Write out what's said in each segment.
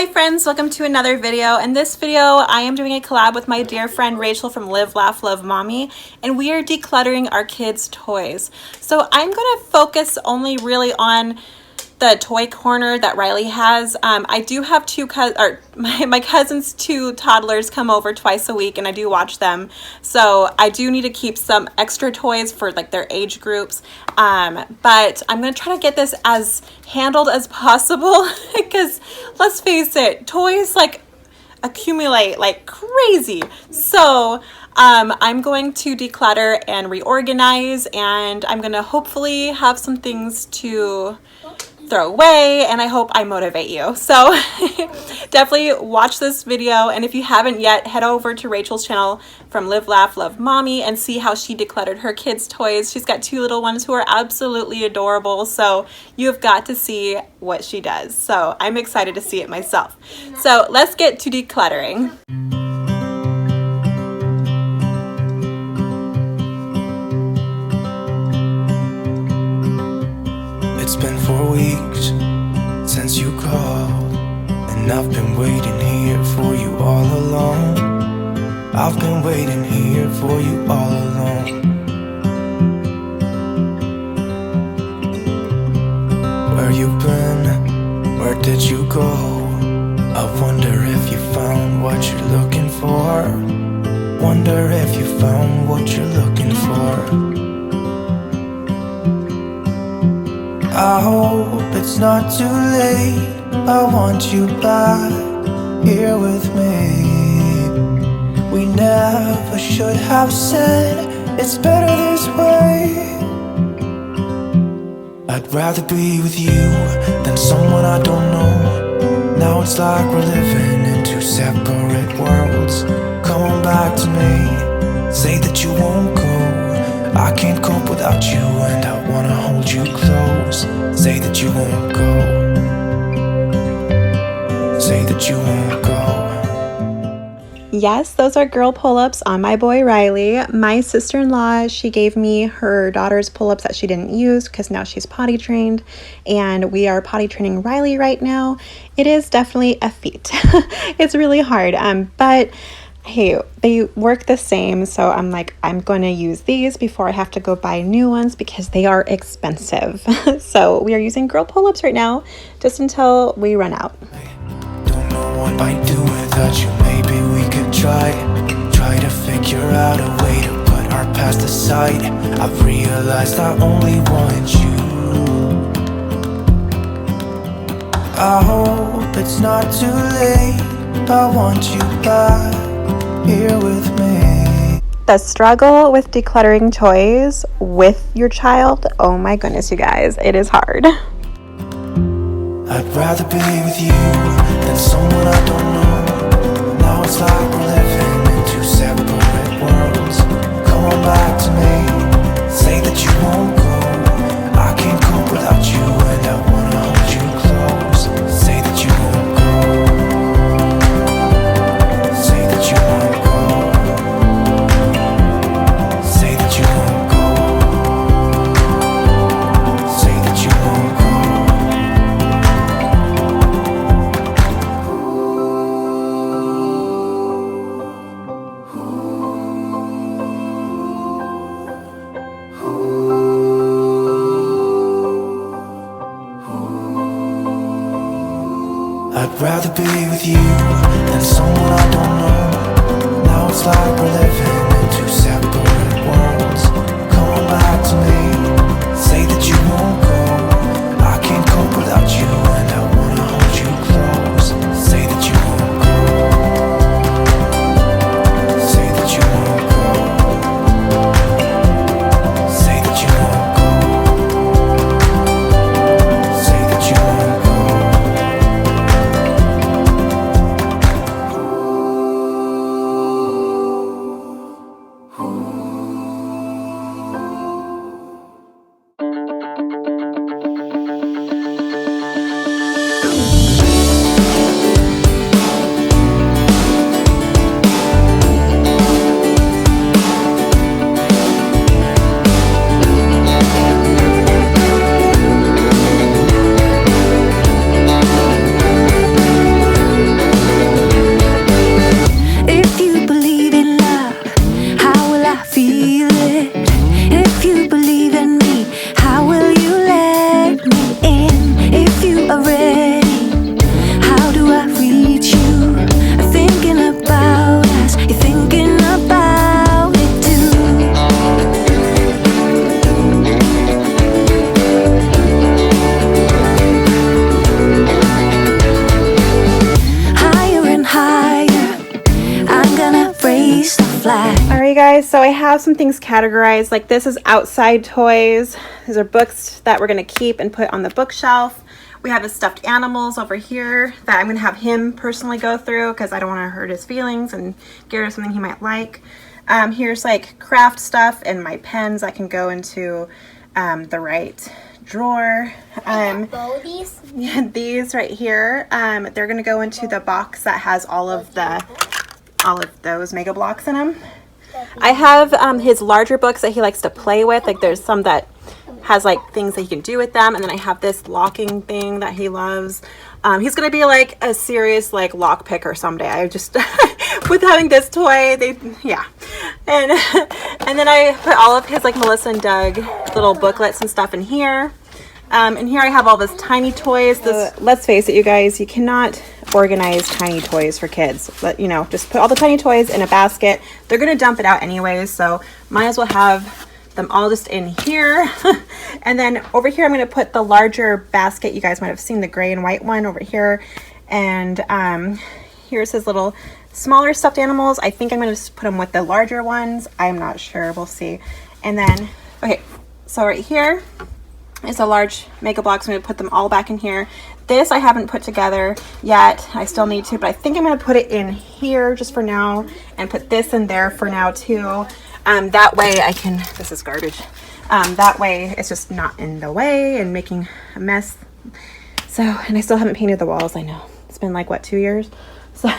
Hi friends, welcome to another video. In this video, I am doing a collab with my dear friend Rachel from Live, Laugh, Love Mommy, and we are decluttering our kids' toys. So I'm going to focus only really on the toy corner that Riley has. I do have my cousin's two toddlers come over twice a week and I do watch them. So I do need to keep some extra toys for like their age groups. But I'm going to try to get this as handled as possible because let's face it, toys like accumulate like crazy. So I'm going to declutter and reorganize, and I'm going to hopefully have some things to throw away, and I hope I motivate you. So definitely watch this video, and if you haven't yet, head over to Rachel's channel from Live, Laugh, Love Mommy and see how she decluttered her kids' toys. She's got two little ones who are absolutely adorable, so you've got to see what she does. So I'm excited to see it myself. So let's get to decluttering. It's been 4 weeks since you called, and I've been waiting here for you all along. I've been waiting here for you all along. Where you been? Where did you go? I wonder if you found what you're looking for. Wonder if you found what you're looking for. I hope it's not too late. I want you back here with me. We never should have said it's better this way. I'd rather be with you than someone I don't know. Now it's like we're living in two separate worlds. Come on back to me, say that you won't go. I can't cope without you, and I wanna hold you close. Say that you won't go. Say that you won't go. Yes, those are girl pull-ups on my boy Riley. My sister-in-law, she gave me her daughter's pull-ups that she didn't use because now she's potty trained, and we are potty training Riley right now. It is definitely a feat. It's really hard, but hey, they work the same, so I'm like, I'm going to use these before I have to go buy new ones because they are expensive. So we are using girl pull-ups right now just until we run out. Don't know what I'd do without you. Maybe we could try to figure out a way to put our past aside. I've realized I only want you. I hope it's not too late. I want you back here with me. The struggle with decluttering toys with your child, oh my goodness, you guys, it is hard. I'd rather be with you than someone I don't know. Now it's like we're living in two separate worlds. Come on back to me, say that you won't go. I can't cope without you, and I wanna hold you close. Say that you won't go. Say that you won't go. Say that you won't go. Say that you won't go. I'd rather be with you than someone I don't know. Now it's like we're living in two separate worlds. Come on back to me, say that you won't go. I can't cope without you, and I wanna hold you close. Say that you won't go. Say that you won't go. Say that you won't go. Say that you won't go. fly. Alright guys, so I have some things categorized. Like this is outside toys. These are books that we're going to keep and put on the bookshelf. We have his stuffed animals over here that I'm going to have him personally go through because I don't want to hurt his feelings and get rid of something he might like. Here's like craft stuff and my pens that can go into the right drawer. These right here, they're going to go into the box that has all of those Mega Blocks in them. I have his larger books that he likes to play with. Like there's some that has like things that he can do with them, and then I have this locking thing that he loves. He's gonna be like a serious like lock picker someday. I just with having this toy, yeah. And then I put all of his like Melissa and Doug little booklets and stuff in here. And here I have all this tiny toys. Let's face it, you guys, you cannot organize tiny toys for kids. But, you know, just put all the tiny toys in a basket. They're going to dump it out anyways, so might as well have them all just in here. And then over here, I'm going to put the larger basket. You guys might have seen the gray and white one over here. And here's his little smaller stuffed animals. I think I'm going to just put them with the larger ones. I'm not sure. We'll see. And then, okay, so right here is a large Mega Blocks. I'm going to put them all back in here. This I haven't put together yet. I still need to, but I think I'm going to put it in here just for now and put this in there for now too. That way I can, this is garbage. That way it's just not in the way and making a mess. So, and I still haven't painted the walls. I know it's been like, what, 2 years? So,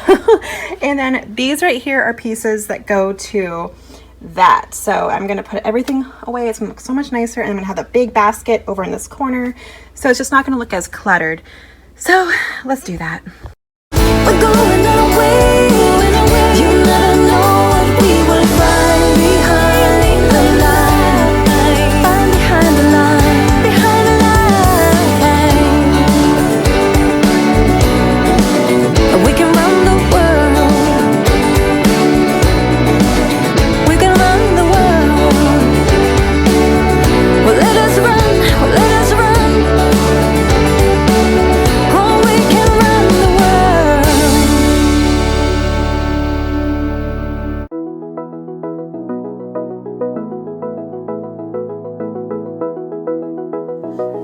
and then these right here are pieces that go to that. So I'm going to put everything away. It's going to look so much nicer, and I'm going to have a big basket over in this corner, so it's just not going to look as cluttered. So let's do that. We're going away. You never know what we will find behind the line. Find behind the line. Behind the line. We can run the world. We can run the world. Well, let us run. Well, let us run. Oh, we can run the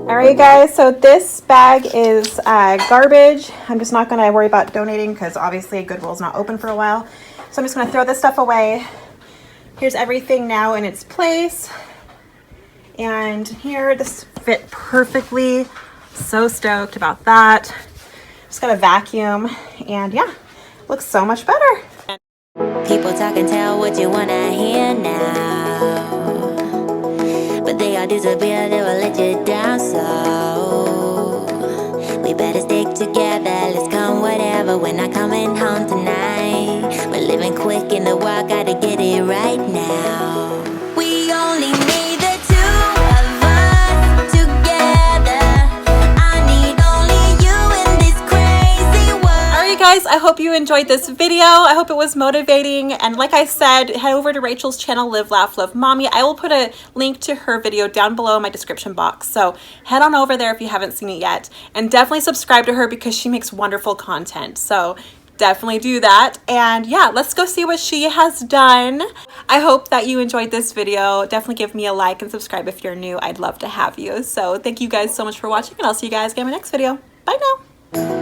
All right, guys, so this bag is garbage. I'm just not going to worry about donating because obviously Goodwill's not open for a while. So I'm just going to throw this stuff away. Here's everything now in its place. And here, this fit perfectly. So stoked about that. Just got to vacuum, and yeah, looks so much better. people talk and tell what you wanna hear now, but they all disappear, they will let you down. So we better stick together. Let's come whatever. We're not coming home tonight. We're living quick in the world, gotta get it right now. We only need the two of us together. I need only you in this crazy world. Alright guys, I hope you enjoyed this video. I hope it was motivating, and like I said, head over to Rachel's channel, Live Laugh Love Mommy. I will put a link to her video down below in my description box, so head on over there if you haven't seen it yet, and definitely subscribe to her because she makes wonderful content. So definitely do that. And yeah, let's go see what she has done. I hope that you enjoyed this video. Definitely give me a like and subscribe if you're new. I'd love to have you. So thank you guys so much for watching, and I'll see you guys again in my next video. Bye now.